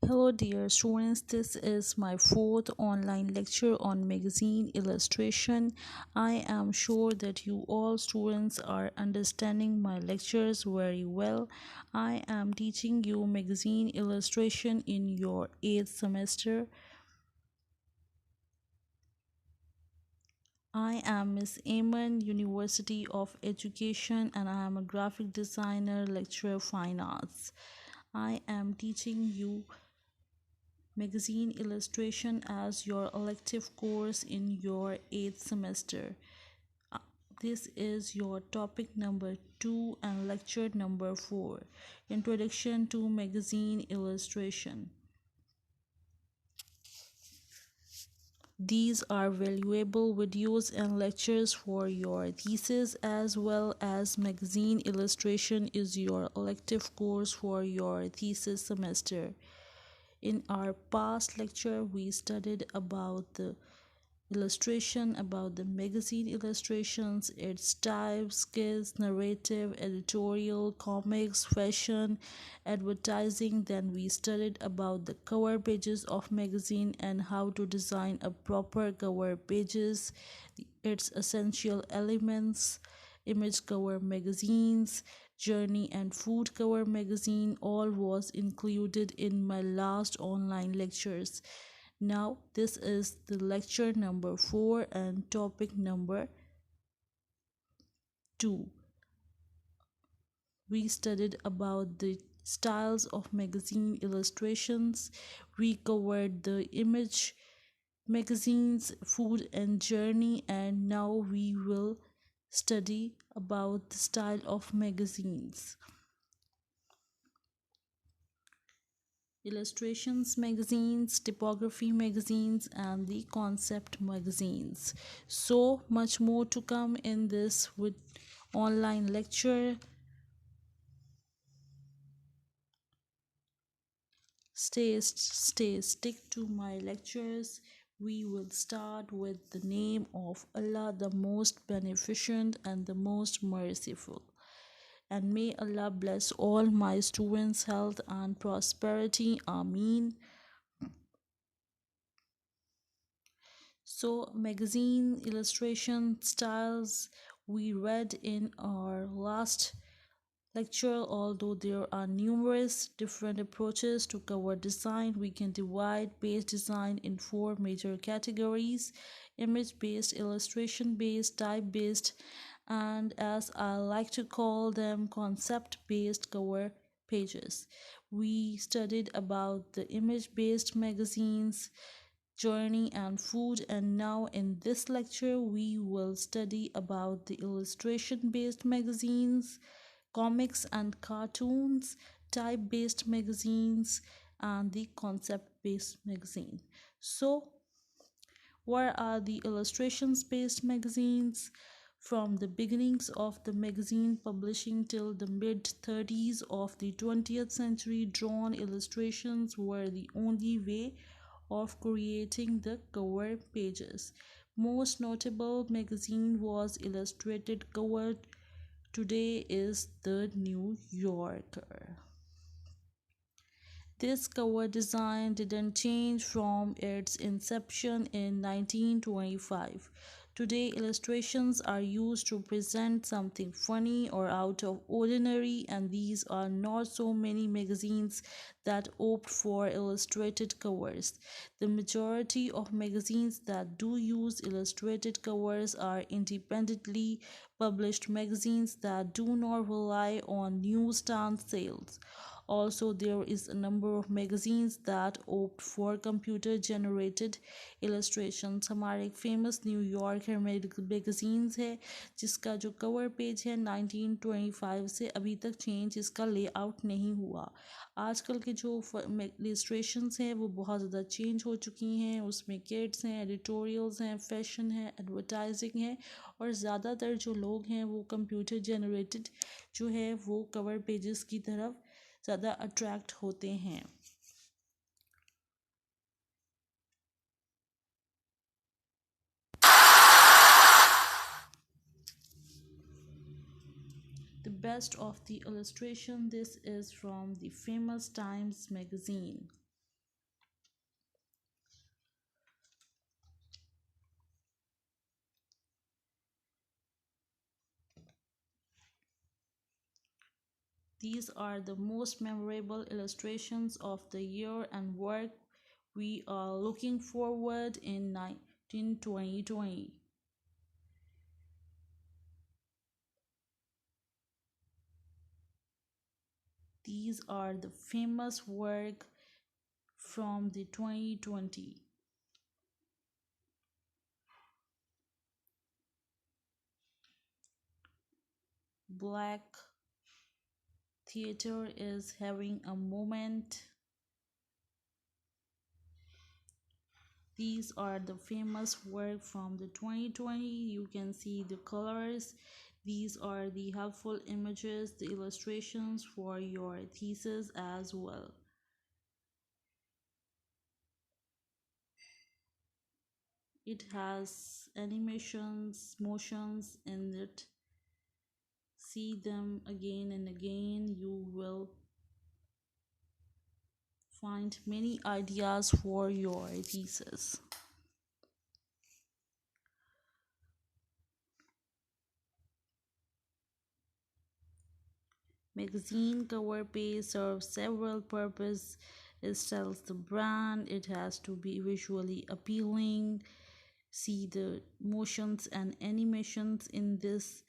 Hello, dear students. This is my fourth online lecture on magazine illustration. I am sure that you all students are understanding my lectures very well. I am teaching you magazine illustration in your 8th semester. I am Miss Aman, University of Education, and I am a graphic designer, lecturer, fine arts. I am teaching you magazine illustration as your elective course in your 8th semester. Uh, This is your topic number 2 and lecture number 4, Introduction to Magazine Illustration. These are valuable videos and lectures for your thesis, as well as magazine illustration is your elective course for your thesis semester. In our past lecture, we studied about the illustration, about the magazine illustrations, its types, skills, narrative, editorial, comics, fashion, advertising. Then we studied about the cover pages of magazine and how to design a proper cover pages, its essential elements, image cover magazines, journey and food cover magazine. All was included in my last online lectures. Now, this is the lecture number 4 and topic number 2. We studied about the styles of magazine illustrations. We covered the image magazines, food and journey, and now we will study about the style of magazines. Illustrations magazines, typography magazines, and the concept magazines. So much more to come in this with online lecture. Stick to my lectures. We will start with the name of Allah, the most beneficent and the most merciful. And may Allah bless all my students' health and prosperity. Ameen. So, magazine illustration styles we read in our last lecture. Although there are numerous different approaches to cover design, we can divide page design in four major categories: image based, illustration based, type based, and as I like to call them, concept based cover pages. We studied about the image based magazines, journey and food, and now in this lecture we will study about the illustration based magazines, comics and cartoons, type based magazines, and the concept based magazine. So what are the illustrations based magazines? From the beginnings of the magazine publishing till the mid 30s of the 20th century, drawn illustrations were the only way of creating the cover pages. Most notable magazine was illustrated cover today is the New Yorker. This cover design didn't change from its inception in 1925. Today, illustrations are used to present something funny or out of ordinary, and these are not so many magazines that opt for illustrated covers. The majority of magazines that do use illustrated covers are independently published magazines that do not rely on newsstand sales. Also, there is a number of magazines that opt for computer generated illustrations. हमारे एक famous New York magazines है जिसका जो cover page है 1925 से अभी तक change इसका लेआउट नहीं हुआ. आजकल के जो इलस्ट्रेशंस हैं वो बहुत ज़्यादा चेंज हो चुकी हैं. उसमें किड्स हैं, एडिटोरियल्स हैं, फैशन है, एडवर्टाइजिंग है, और ज़्यादातर जो लोग हैं वो कंप्यूटर जनरेटेड जो है वो कवर पेजेस की तरफ ज़्यादा अट्रैक्ट होते हैं. The best of the illustration. This is from the famous Times magazine. These are the most memorable illustrations of the year and work we are looking forward in 2020. These are the famous work from the 2020. Black theater is having a moment. These are the famous work from the 2020. You can see the colors. These are the helpful images, the illustrations for your thesis as well. It has animations, motions in it. See them again and again. You will find many ideas for your thesis. Magazine cover page serves several purposes. It tells the brand, it has to be visually appealing. See the motions and animations in this.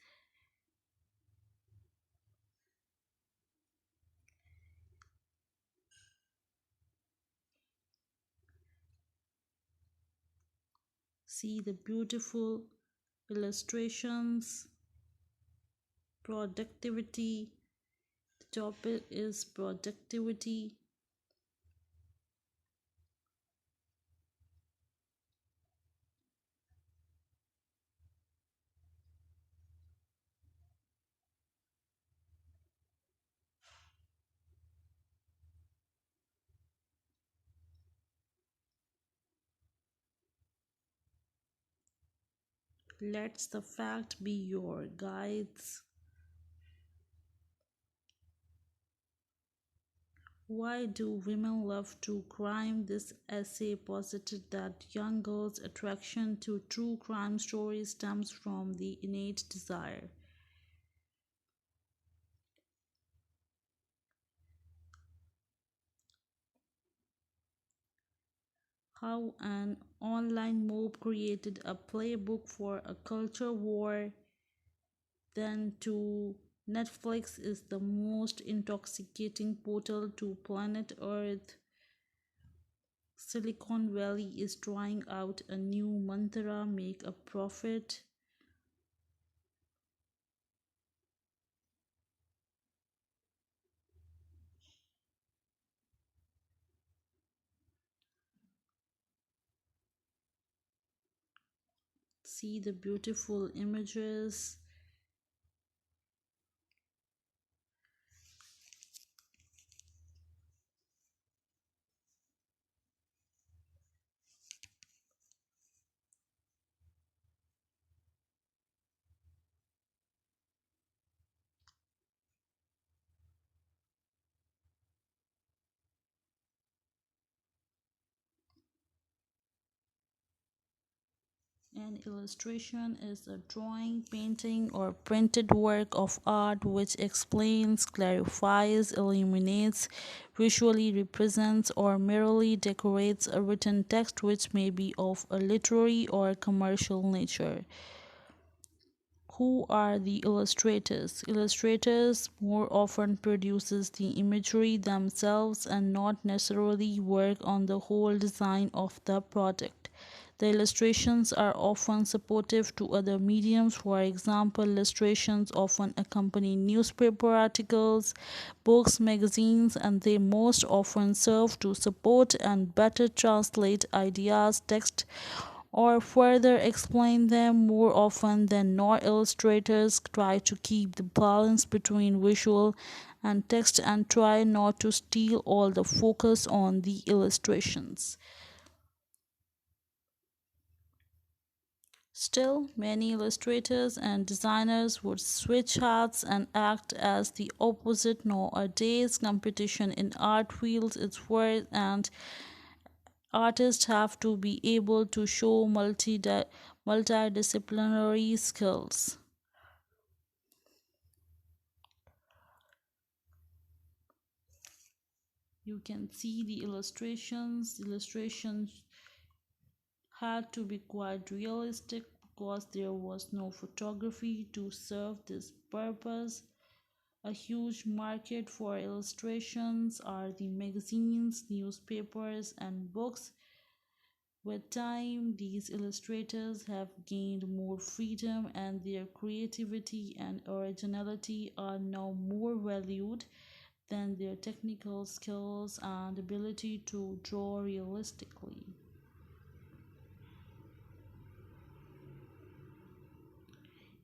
See the beautiful illustrations. Productivity. The topic is productivity. Let the fact be your guides. Why do women love true crime? This essay posited that young girls' attraction to true crime stories stems from the innate desire. How an online mob created a playbook for a culture war, then to Netflix is the most intoxicating portal to planet Earth. Silicon Valley is trying out a new mantra, make a profit. See the beautiful images. An illustration is a drawing, painting, or printed work of art which explains, clarifies, illuminates, visually represents, or merely decorates a written text which may be of a literary or commercial nature. Who are the illustrators? Illustrators more often produces the imagery themselves and not necessarily work on the whole design of the product. The illustrations are often supportive to other mediums. For example, illustrations often accompany newspaper articles, books, magazines, and they most often serve to support and better translate ideas, text, or further explain them. More often than not, illustrators try to keep the balance between visual and text and try not to steal all the focus on the illustrations. Still, many illustrators and designers would switch hats and act as the opposite. Nowadays, competition in art fields is worth, and artists have to be able to show multidisciplinary skills. You can see the illustrations had to be quite realistic because there was no photography to serve this purpose. A huge market for illustrations are the magazines, newspapers, and books. With time, these illustrators have gained more freedom, and their creativity and originality are now more valued than their technical skills and ability to draw realistically.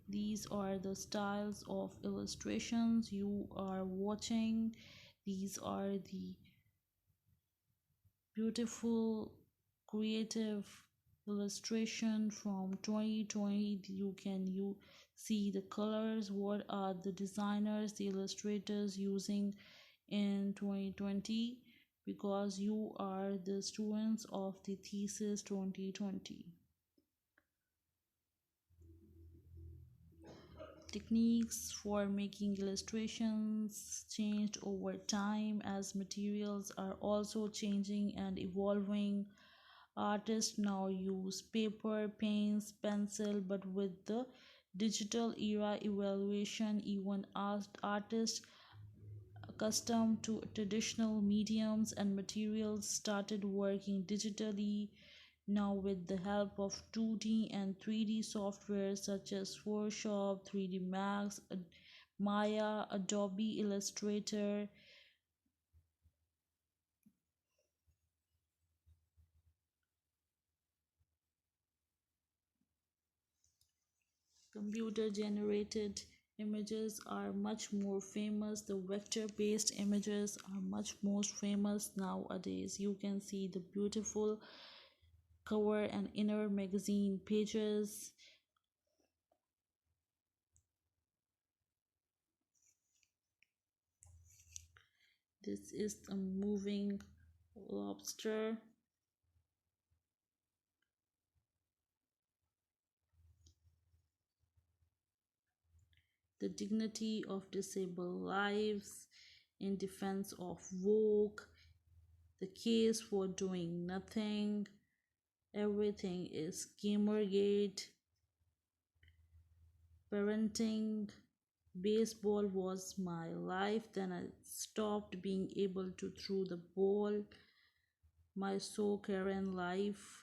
These are the styles of illustrations you are watching. These are the beautiful creative illustration from 2020. You see the colors, what are the designers, the illustrators using in 2020, because you are the students of the thesis 2020. Techniques for making illustrations changed over time as materials are also changing and evolving. Artists now use paper, paints, pencil, but with the digital era evaluation, even artists accustomed to traditional mediums and materials started working digitally. Now, with the help of 2D and 3D software such as Photoshop, 3D Max, Maya, Adobe Illustrator, computer generated images are much more famous. The vector based images are much most famous nowadays. You can see the beautiful cover and inner magazine pages. This is a moving lobster. The dignity of disabled lives in defense of woke, the case for doing nothing, everything is Gamergate, parenting, baseball was my life, then I stopped being able to throw the ball, my so Karen life,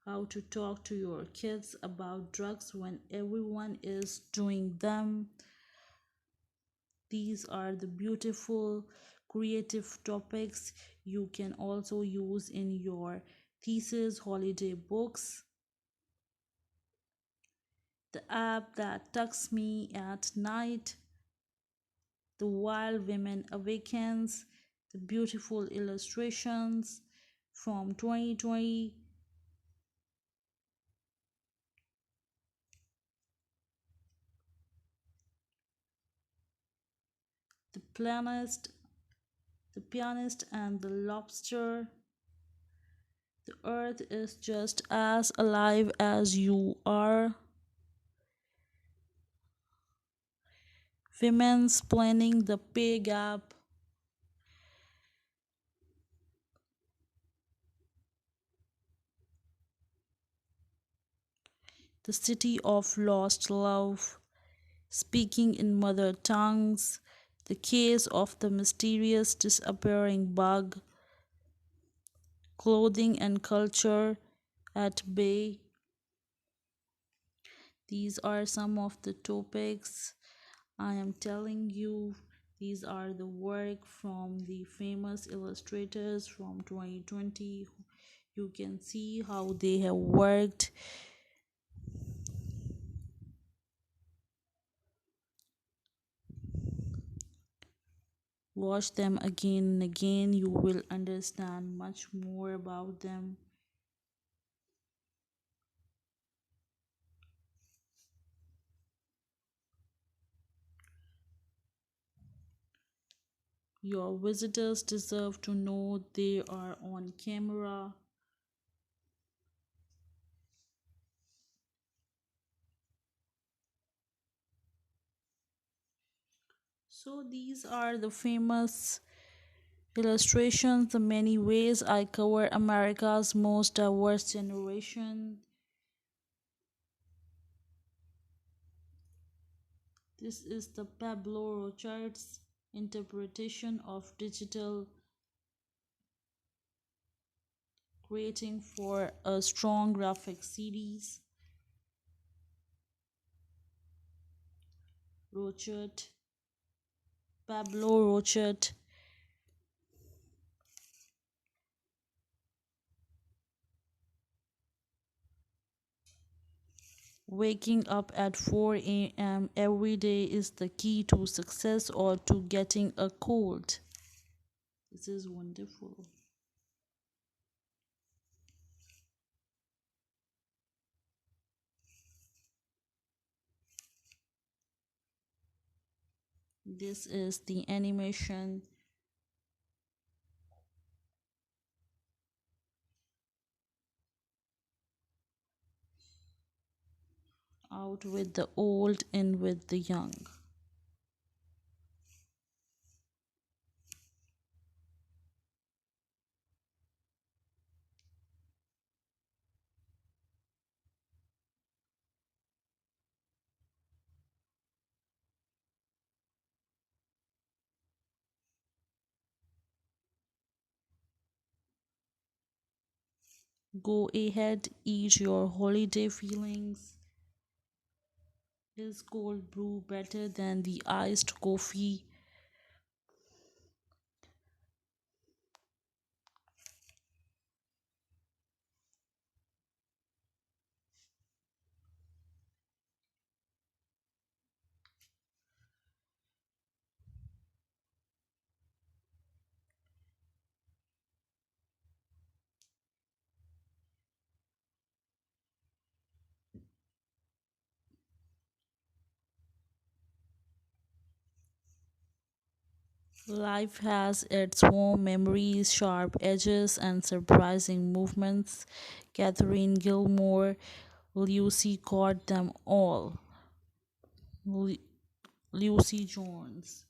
how to talk to your kids about drugs when everyone is doing them. These are the beautiful creative topics you can also use in your thesis holiday books. The app that tucks me at night, the wild women awakens, the beautiful illustrations from 2020, the pianist and the lobster. The earth is just as alive as you are. Women's planning the pay gap. The city of lost love. Speaking in mother tongues. The case of the mysterious disappearing bug. Clothing and culture at bay. These are some of the topics I am telling you. These are the work from the famous illustrators from 2020. You can see how they have worked. Watch them again and again. You will understand much more about them. Your visitors deserve to know they are on camera. So, these are the famous Illustrations, the many ways I cover America's most diverse generation. This is the Pablo Rochard's interpretation of digital creating for a strong graphic series. Rochard, Pablo Rochard, waking up at 4 a.m. every day is the key to success or to getting a cold. This is wonderful. This is the animation out with the old, in with the young. Go ahead, eat your holiday feelings. Is cold brew better than the iced coffee? Life has its warm memories, sharp edges, and surprising movements. Catherine Gilmore, Lucy caught them all. Lu- Lucy Jones.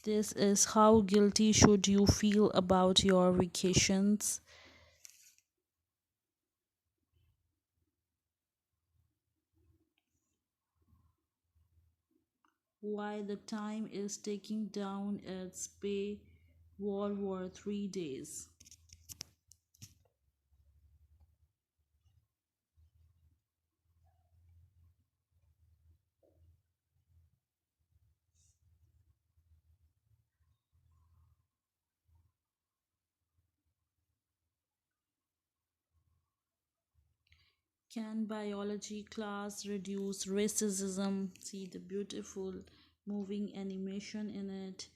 This is how guilty should you feel about your vacations. Why the time is taking down its pay. World War 3 days. Can biology class reduce racism? See the beautiful moving animation in it.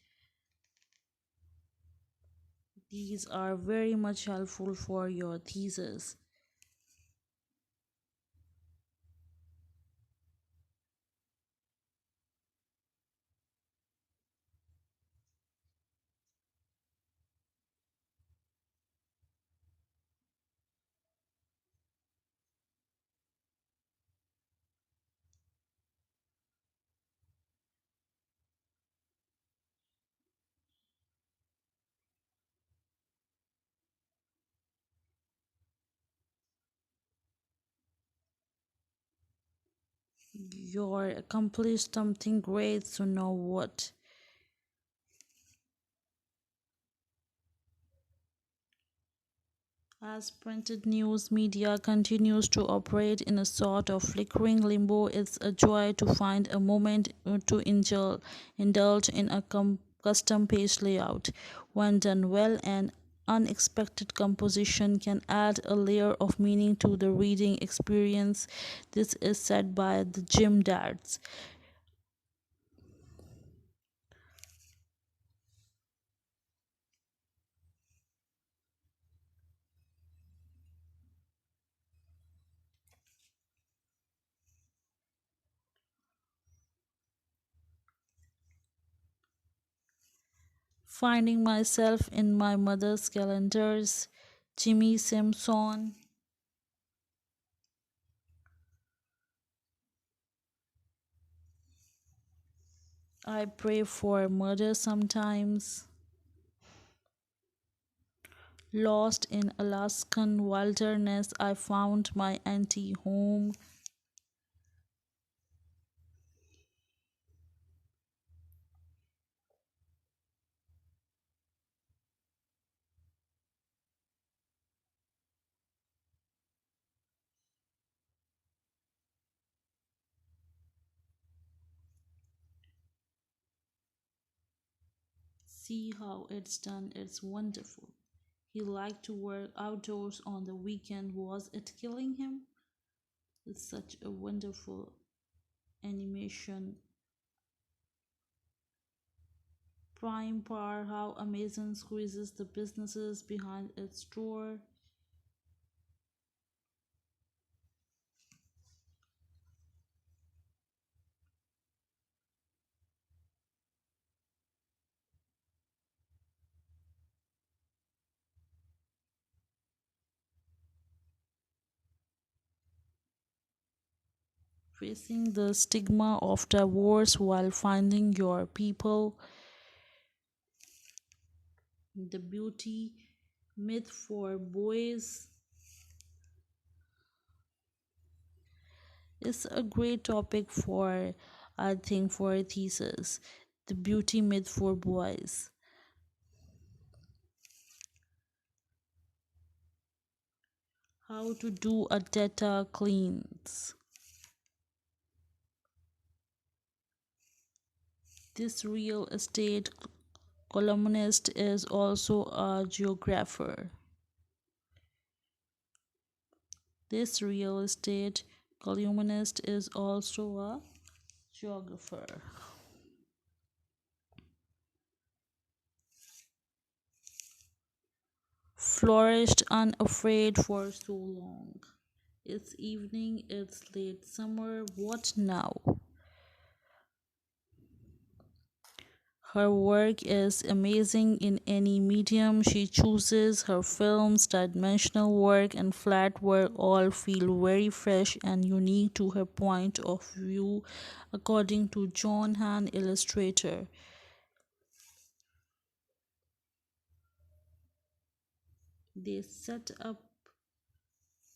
These are very much helpful for your thesis. You're accomplished something great, so now what? As printed news media continues to operate in a sort of flickering limbo, it's a joy to find a moment to indulge in a custom page layout. When done well, an unexpected composition can add a layer of meaning to the reading experience. This is said by the Gym Dads. Finding myself in my mother's calendars. Jimmy Simpson. I pray for murder sometimes. Lost in Alaskan wilderness, I found my anti home. See how it's done, it's wonderful. He liked to work outdoors on the weekend. Was it killing him? It's such a wonderful animation. Prime Par, how Amazon squeezes the businesses behind its store. Facing the stigma of divorce while finding your people. The beauty myth for boys is a great topic for, I think, for a thesis. The beauty myth for boys. How to do a data cleanse. This real estate columnist is also a geographer. This real estate columnist is also a geographer. Flourished unafraid for so long. It's evening, it's late summer, what now? Her work is amazing in any medium she chooses. Her films, dimensional work, and flat work all feel very fresh and unique to her point of view, according to John Han, illustrator. They set up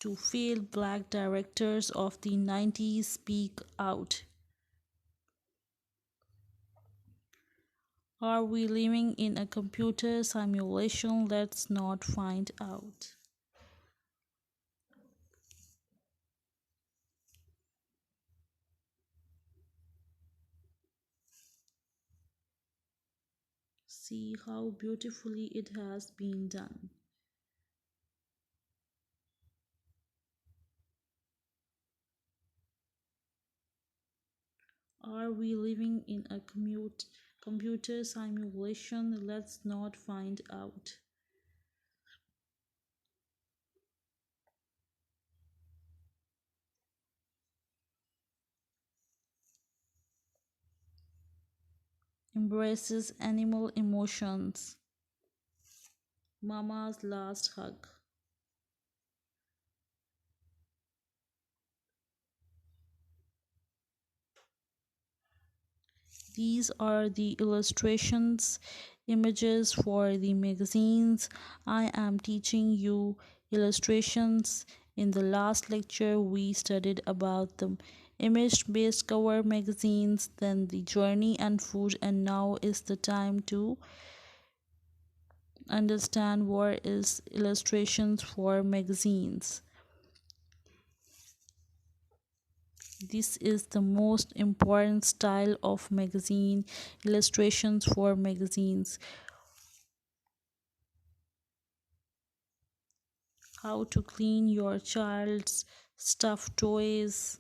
to fail black directors of the 90s speak out. Are we living in a computer simulation? Let's not find out. See how beautifully it has been done. Are we living in a computer simulation? Let's not find out. Embraces animal emotions. Mama's last hug. These are the illustrations, images for the magazines. I am teaching you illustrations. In the last lecture, we studied about the image based cover magazines, then the journey and food, and now is the time to understand what is illustrations for magazines. This is the most important style of magazine, illustrations for magazines. How to clean your child's stuffed toys.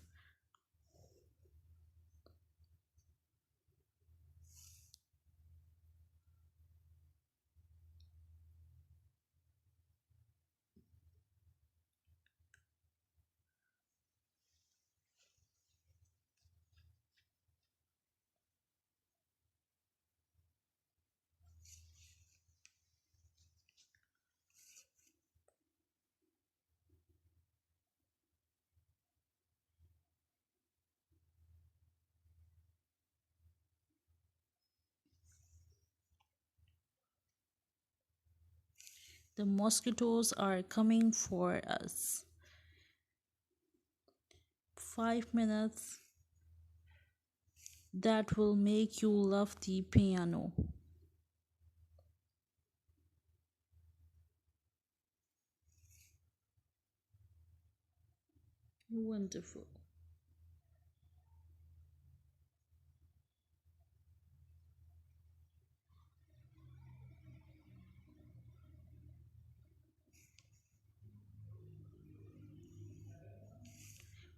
The mosquitoes are coming for us. 5 minutes that will make you love the piano. Wonderful.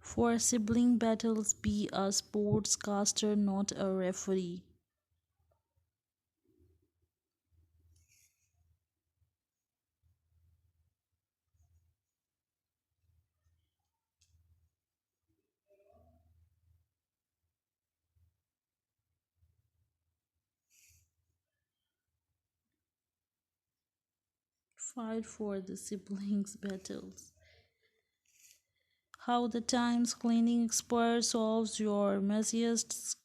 For sibling battles, be a sportscaster, not a referee. Fight for the siblings' battles. How the Times cleaning expert solves your messiest,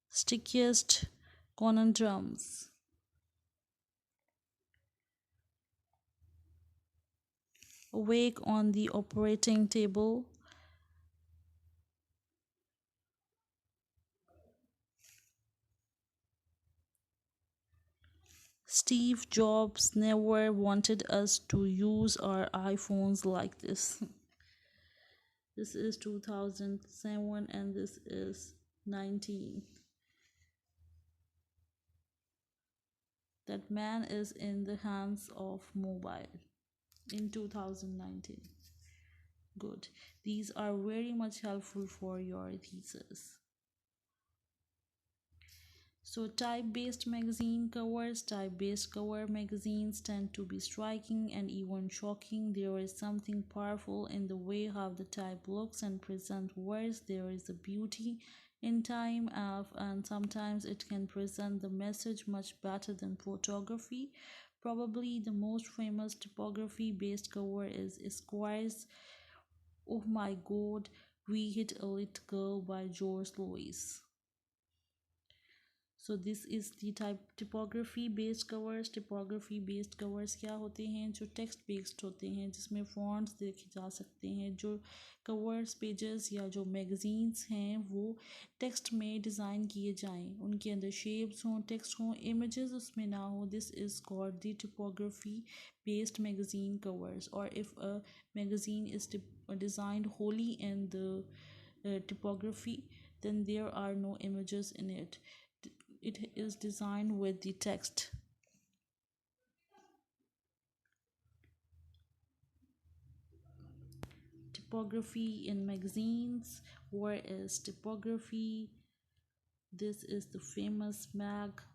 stickiest conundrums. Awake on the operating table. Steve Jobs never wanted us to use our iPhones like this. This is 2007 and this is 19. That man is in the hands of mobile in 2019. Good. These are very much helpful for your thesis. So type-based magazine covers, type-based cover magazines tend to be striking and even shocking. There is something powerful in the way how the type looks and present words. There is a beauty in time and sometimes it can present the message much better than photography. Probably the most famous typography-based cover is Esquire's "Oh My God, We Hit a Little Girl" by George Lois. So this is the typography based covers क्या होते हैं जो text based होते हैं जिसमें fonts देखे जा सकते हैं जो कवर्स पेजेस या जो मैगज़ीन्स हैं वो टेक्स्ट में डिज़ाइन किए जाएं उनके अंदर शेप्स हों टेक्स्ट हों इमेजेस उसमें ना हो this is called the typography based magazine covers or if a magazine is designed wholly in the typography then there are no images in it. It is designed with the text. Typography in magazines. Where is typography? This is the famous mag.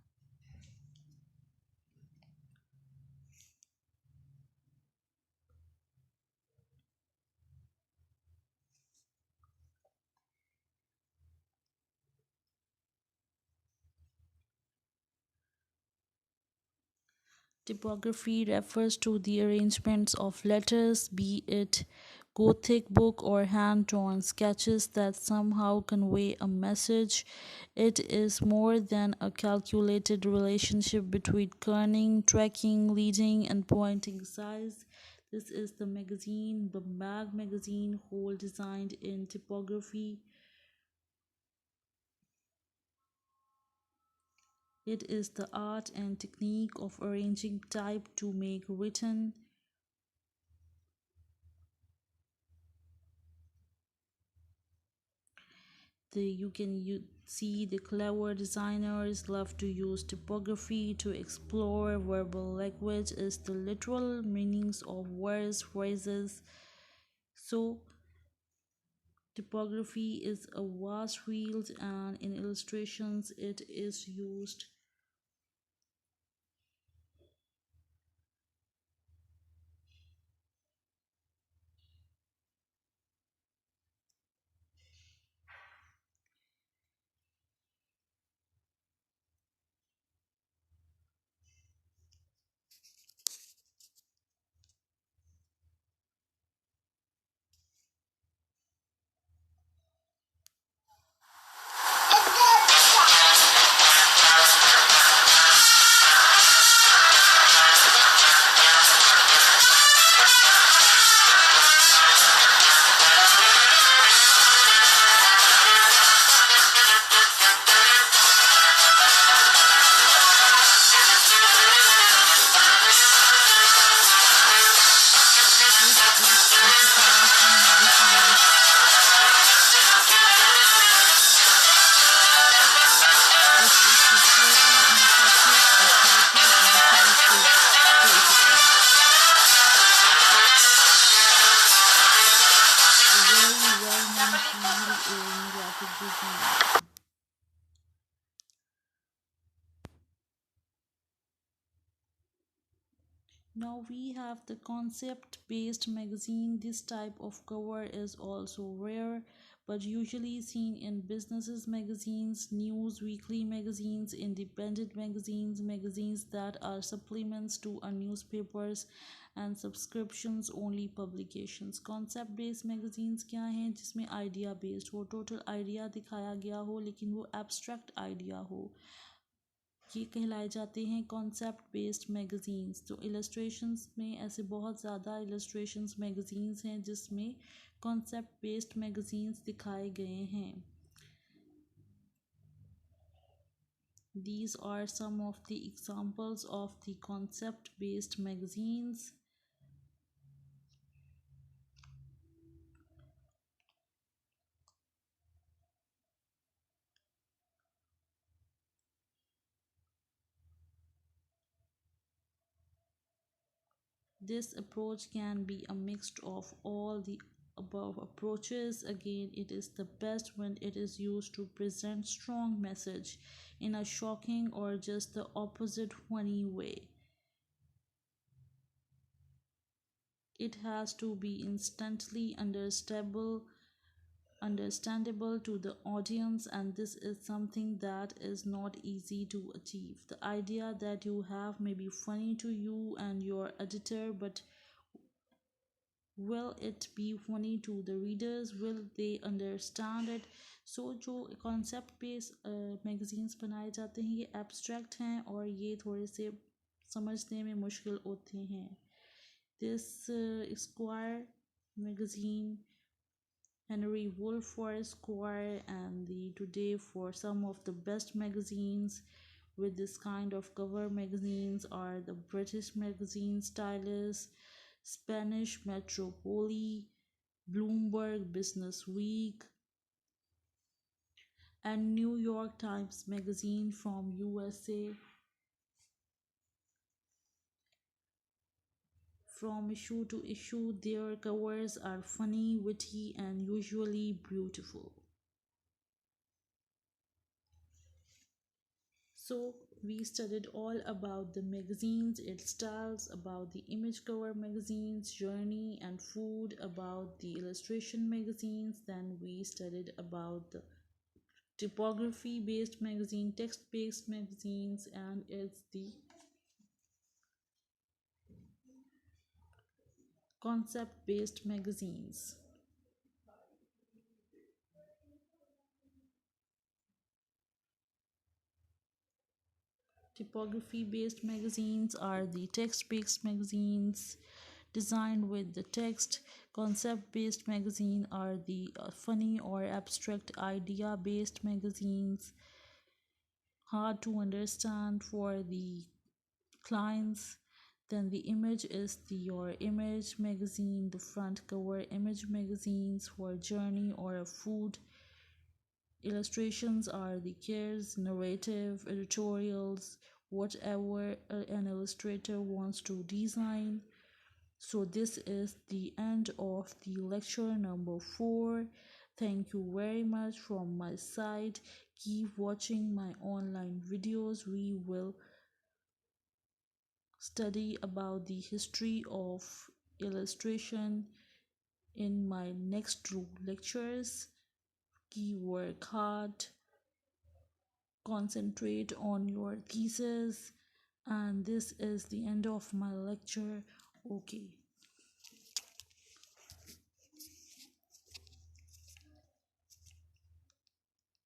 Typography refers to the arrangements of letters, be it Gothic book or hand drawn sketches that somehow convey a message. It is more than a calculated relationship between kerning, tracking, leading, and pointing size. This is the magazine, the Mag magazine, whole designed in typography. It is the art and technique of arranging type to make written. You can see the clever designers love to use typography to explore verbal language is the literal meanings of words, phrases. So typography is a vast field and in illustrations it is used. graphic design. Now we have the concept based magazine. This type of cover is also rare but usually seen in businesses magazines, news, weekly magazines, independent magazines, magazines that are supplements to a newspapers and subscriptions only publications. Concept based magazines क्या हैं जिसमें idea based हो, total idea दिखाया गया हो लेकिन वो abstract idea हो, ये कहलाए जाते हैं कॉन्सेप्ट बेस्ड मैगज़ीन्स। तो इलस्ट्रेशंस में ऐसे बहुत ज़्यादा इलस्ट्रेशंस मैगज़ीन्स हैं जिसमें कॉन्सेप्ट बेस्ड मैगज़ीन्स दिखाए गए हैं। These are some of the examples of the concept based magazines. This approach can be a mix of all the above approaches. Again, it is the best when it is used to present strong message in a shocking or just the opposite funny way. It has to be instantly understandable to the audience, and this is something that is not easy to achieve. The idea that you have may be funny to you and your editor, but will it be funny to the readers? Will they understand it? So जो concept based magazines बनाए जाते हैं ये abstract हैं और ये थोड़े से समझने में मुश्किल होते हैं. This Esquire magazine, Henry Wolf for Esquire, and the Today for some of the best magazines with this kind of cover magazines are the British magazine Stylus, Spanish Metropoli, Bloomberg Business Week, and New York Times magazine from USA. From issue to issue, their covers are funny, witty, and usually beautiful. So, we studied all about the magazines, its styles, about the image cover magazines, journey, and food, about the illustration magazines. Then, we studied about the typography based magazine, text based magazines, and it's the concept based magazines. Typography based magazines are the text based magazines designed with the text. Concept based magazine are the funny or abstract idea based magazines, hard to understand for the clients. Then the image is the your image magazine, the front cover image magazines for journey or a food. Illustrations are the cares, narrative, editorials, whatever an illustrator wants to design. So this is the end of the lecture number 4. Thank you very much from my side. Keep watching my online videos. We will study about the history of illustration in my next 2 lectures. Keep work hard, concentrate on your thesis, and this is the end of my lecture. Okay.